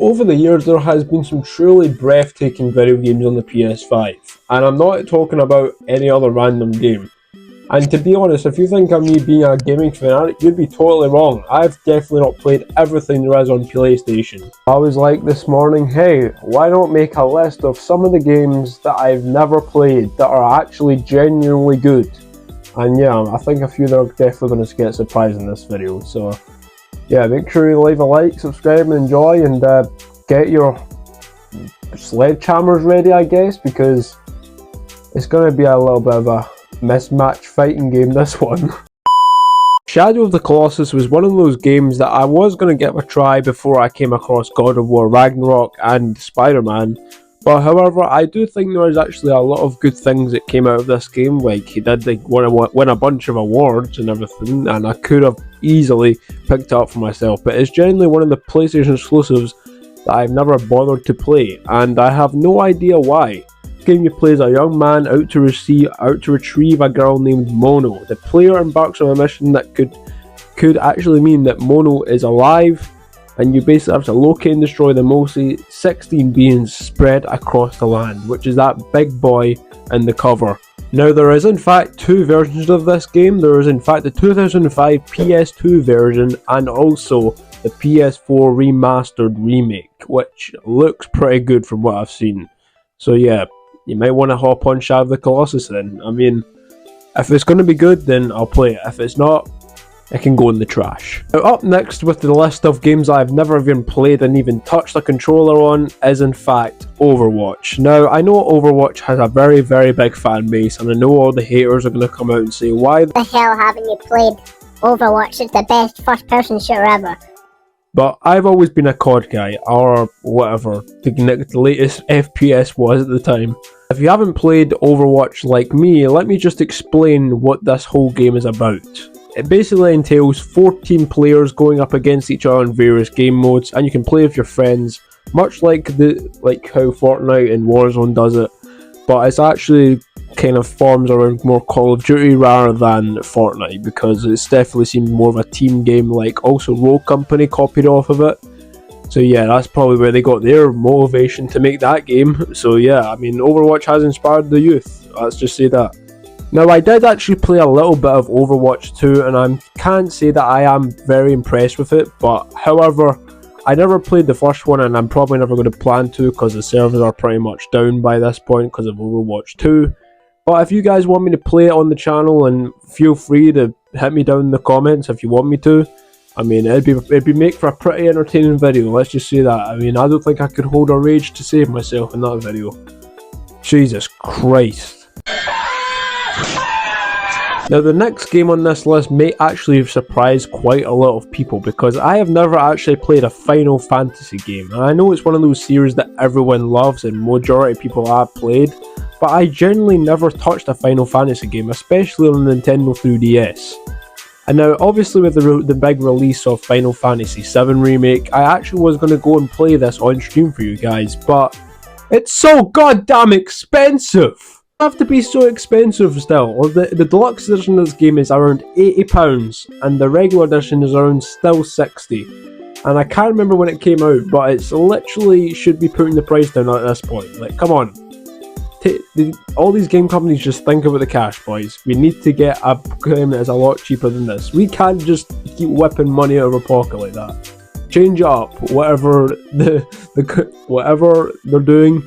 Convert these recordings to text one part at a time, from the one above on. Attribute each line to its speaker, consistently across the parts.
Speaker 1: Over the years there has been some truly breathtaking video games on the PS5, and I'm not talking about any other random game. And to be honest, if you think of me being a gaming fanatic, you'd be totally wrong. I've definitely not played everything there is on PlayStation. I was like this morning, hey, why not make a list of some of the games that I've never played that are actually genuinely good? And yeah, I think a few that are definitely going to get surprised in this video. So yeah, make sure you leave a like, subscribe and enjoy, and get your sledgehammers ready, I guess, because it's going to be a little bit of a mismatch fighting game, this one. Shadow of the Colossus was one of those games that I was going to give a try before I came across God of War Ragnarok and Spider-Man. But however, I do think there is actually a lot of good things that came out of this game. Like, he did win a bunch of awards and everything, and I could have easily picked it up for myself. But it's generally one of the PlayStation exclusives that I've never bothered to play, and I have no idea why. This game you play as a young man out to retrieve a girl named Mono. The player embarks on a mission that could actually mean that Mono is alive, and you basically have to locate and destroy the mostly 16 beings spread across the land, which is that big boy in the cover. Now, there is in fact two versions of this game. There is in fact the 2005 PS2 version and also the PS4 remastered remake, which looks pretty good from what I've seen. So yeah, you might want to hop on Shadow of the Colossus then. I mean, if it's going to be good, then I'll play it. If it's not, it can go in the trash. Now, up next with the list of games I've never even played and even touched a controller on is in fact Overwatch. Now, I know Overwatch has a very, very big fan base, and I know all the haters are going to come out and say, why
Speaker 2: the hell haven't you played Overwatch? It's the best first person shooter ever.
Speaker 1: But I've always been a COD guy, or whatever the latest FPS was at the time. If you haven't played Overwatch like me, let me just explain what this whole game is about. It basically entails 14 players going up against each other in various game modes, and you can play with your friends, much like how Fortnite and Warzone does it, but it's actually kind of forms around more Call of Duty rather than Fortnite, because it's definitely seemed more of a team game. Like, also Rogue Company copied off of it, so yeah, that's probably where they got their motivation to make that game. So yeah, I mean, Overwatch has inspired the youth, let's just say that. Now, I did actually play a little bit of Overwatch 2, and I can't say that I am very impressed with it, but however, I never played the first one, and I'm probably never going to plan to, because the servers are pretty much down by this point because of Overwatch 2. But if you guys want me to play it on the channel, and feel free to hit me down in the comments if you want me to. I mean, it'd be make for a pretty entertaining video, let's just say that. I mean, I don't think I could hold a rage to save myself in that video. Jesus Christ. Now, the next game on this list may actually surprise quite a lot of people, because I have never actually played a Final Fantasy game. And I know it's one of those series that everyone loves and majority of people have played, but I genuinely never touched a Final Fantasy game, especially on the Nintendo 3DS. And now, obviously with the big release of Final Fantasy VII Remake, I actually was going to go and play this on stream for you guys, but it's so goddamn expensive! Have to be so expensive still. The deluxe edition of this game is around £80 and the regular edition is around still 60, and I can't remember when it came out, but it's literally should be putting the price down at this point. Like, come on, all these game companies, just think about the cash, boys. We need to get a game that is a lot cheaper than this. We can't just keep whipping money out of our pocket like that. Change it up, whatever whatever they're doing.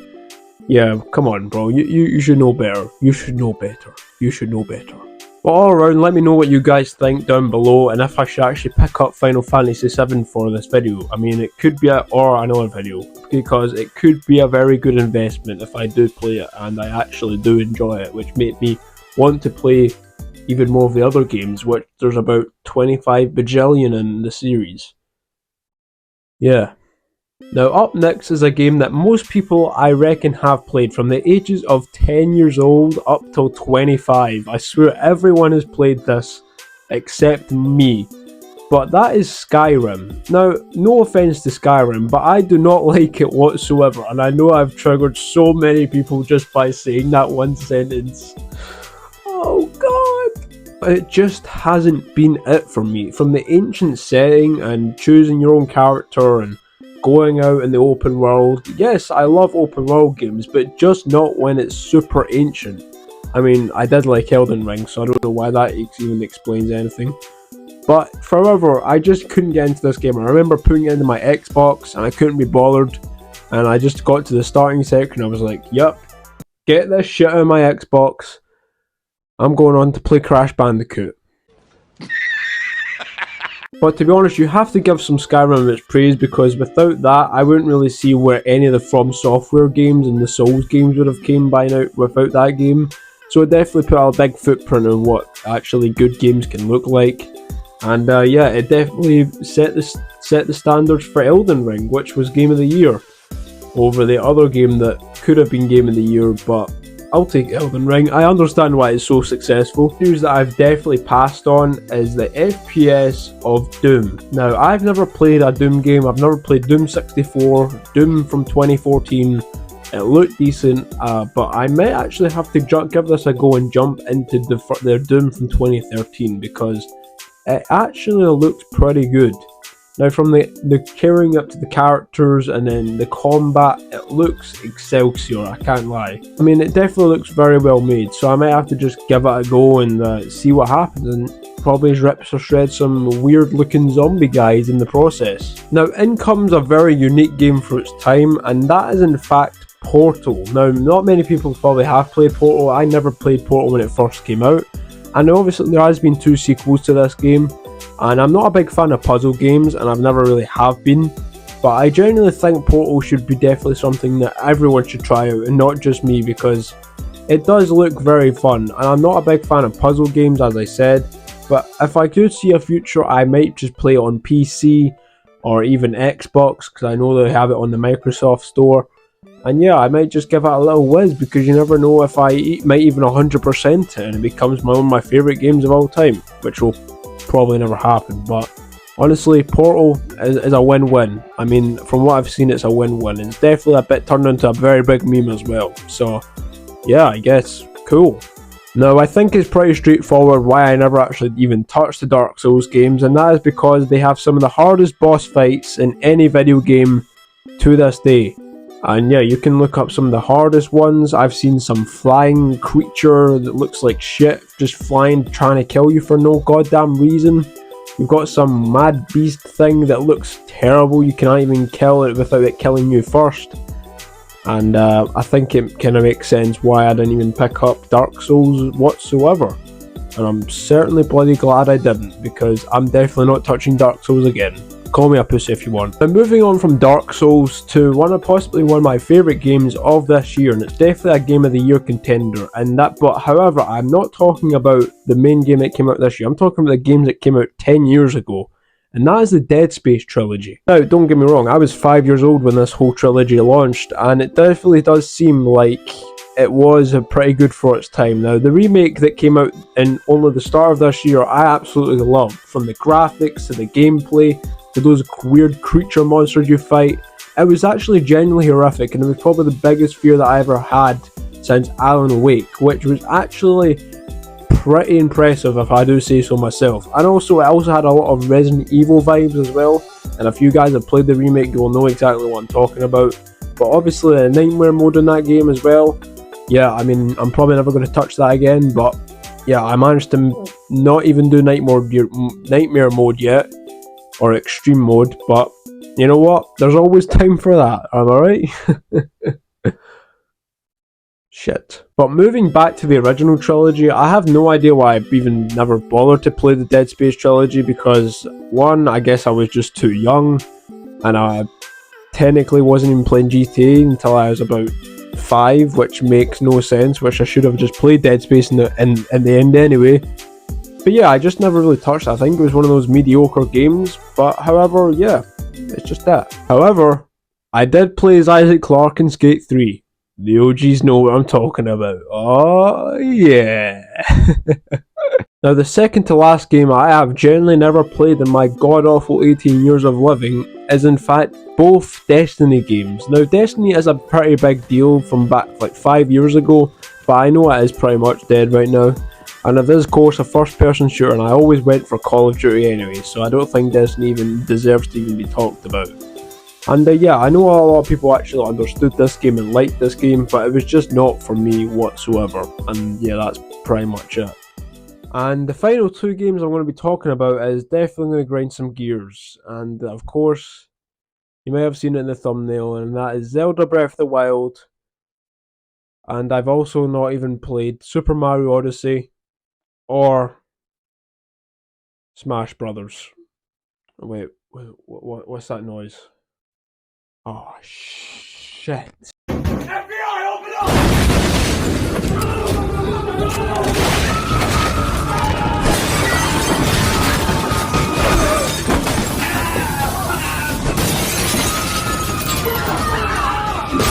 Speaker 1: Yeah, come on, bro. You should know better. You should know better. You should know better. But all around, let me know what you guys think down below, and if I should actually pick up Final Fantasy VII for this video. I mean, it could be or another video, because it could be a very good investment if I do play it, and I actually do enjoy it, which made me want to play even more of the other games, which there's about 25 bajillion in the series. Yeah. Now, up next is a game that most people, I reckon, have played from the ages of 10 years old up till 25. I swear everyone has played this except me. But that is Skyrim. Now, no offense to Skyrim, but I do not like it whatsoever, and I know I've triggered so many people just by saying that one sentence. Oh god! It just hasn't been it for me. From the ancient setting and choosing your own character and going out in the open world. Yes, I love open world games, but just not when it's super ancient. I mean, I did like Elden Ring, so I don't know why that even explains anything. But however, I just couldn't get into this game. I remember putting it into my Xbox and I couldn't be bothered. And I just got to the starting section. I was like, yep, get this shit out of my Xbox. I'm going on to play Crash Bandicoot. But to be honest, you have to give some Skyrim its praise, because without that, I wouldn't really see where any of the From Software games and the Souls games would have came by now without that game. So it definitely put a big footprint on what actually good games can look like. And yeah, it definitely set the standards for Elden Ring, which was Game of the Year, over the other game that could have been Game of the Year, but I'll take Elden Ring. I understand why it's so successful. News that I've definitely passed on is the FPS of Doom. Now, I've never played a Doom game. I've never played Doom 64, Doom from 2014. It looked decent, but I might actually have to give this a go and jump into their Doom from 2013, because it actually looks pretty good. Now, from the carrying up to the characters and then the combat, it looks excelsior, I can't lie. I mean, it definitely looks very well made, so I might have to just give it a go and see what happens, and probably rip or shred some weird looking zombie guys in the process. Now, in comes a very unique game for its time, and that is in fact Portal. Now, not many people probably have played Portal. I never played Portal when it first came out, and obviously there has been 2 sequels to this game. And I'm not a big fan of puzzle games, and I've never really have been, but I genuinely think Portal should be definitely something that everyone should try out, and not just me, because it does look very fun. And I'm not a big fan of puzzle games, as I said, but if I could see a future, I might just play it on PC or even Xbox, because I know they have it on the Microsoft Store. And yeah, I might just give it a little whiz, because you never know if I might even 100% it and it becomes one of my favourite games of all time, which will probably never happen. But honestly, Portal is a win-win. I mean, from what I've seen, it's a win-win. It's definitely a bit turned into a very big meme as well. So yeah, I guess cool. Now, I think it's pretty straightforward why I never actually even touched the Dark Souls games, and that is because they have some of the hardest boss fights in any video game to this day. And yeah, you can look up some of the hardest ones. I've seen some flying creature that looks like shit, just flying, trying to kill you for no goddamn reason. You've got some mad beast thing that looks terrible. You can't even kill it without it killing you first. And I think it kind of makes sense why I didn't even pick up Dark Souls whatsoever. And I'm certainly bloody glad I didn't, because I'm definitely not touching Dark Souls again. Call me a pussy if you want. Now, moving on from Dark Souls to possibly one of my favourite games of this year, and it's definitely a Game of the Year contender. But however, I'm not talking about the main game that came out this year. I'm talking about the games that came out 10 years ago, and that is the Dead Space trilogy. Now, don't get me wrong, I was 5 years old when this whole trilogy launched, and it definitely does seem like it was pretty good for its time. Now, the remake that came out in only the start of this year, I absolutely loved. From the graphics to the gameplay, to those weird creature monsters you fight. It was actually genuinely horrific, and it was probably the biggest fear that I ever had since Alan Wake, which was actually pretty impressive if I do say so myself. And also, it also had a lot of Resident Evil vibes as well, and if you guys have played the remake, you will know exactly what I'm talking about. But obviously, a nightmare mode in that game as well. Yeah, I mean, I'm probably never going to touch that again, but yeah, I managed to not even do nightmare mode yet, or extreme mode, but you know what? There's always time for that, am I right? Shit. But moving back to the original trilogy, I have no idea why I've even never bothered to play the Dead Space trilogy, because one, I guess I was just too young, and I technically wasn't even playing GTA until I was about 5, which makes no sense, which I should have just played Dead Space in the end anyway. But yeah, I just never really touched it. I think it was one of those mediocre games, but however, yeah, it's just that. However, I did play as Isaac Clarke in Skate 3. The OGs know what I'm talking about. Oh, yeah. Now, the second to last game I have generally never played in my god-awful 18 years of living is in fact both Destiny games. Now, Destiny is a pretty big deal from back like 5 years ago, but I know it is pretty much dead right now. And it is, of course, a first-person shooter, and I always went for Call of Duty anyway, so I don't think Destiny even deserves to even be talked about. And yeah, I know a lot of people actually understood this game and liked this game, but it was just not for me whatsoever. And yeah, that's pretty much it. And the final two games I'm going to be talking about is definitely going to grind some gears. And of course, you may have seen it in the thumbnail, and that is Zelda Breath of the Wild. And I've also not even played Super Mario Odyssey or Smash Brothers. Wait, what's that noise? Oh shit! FBI!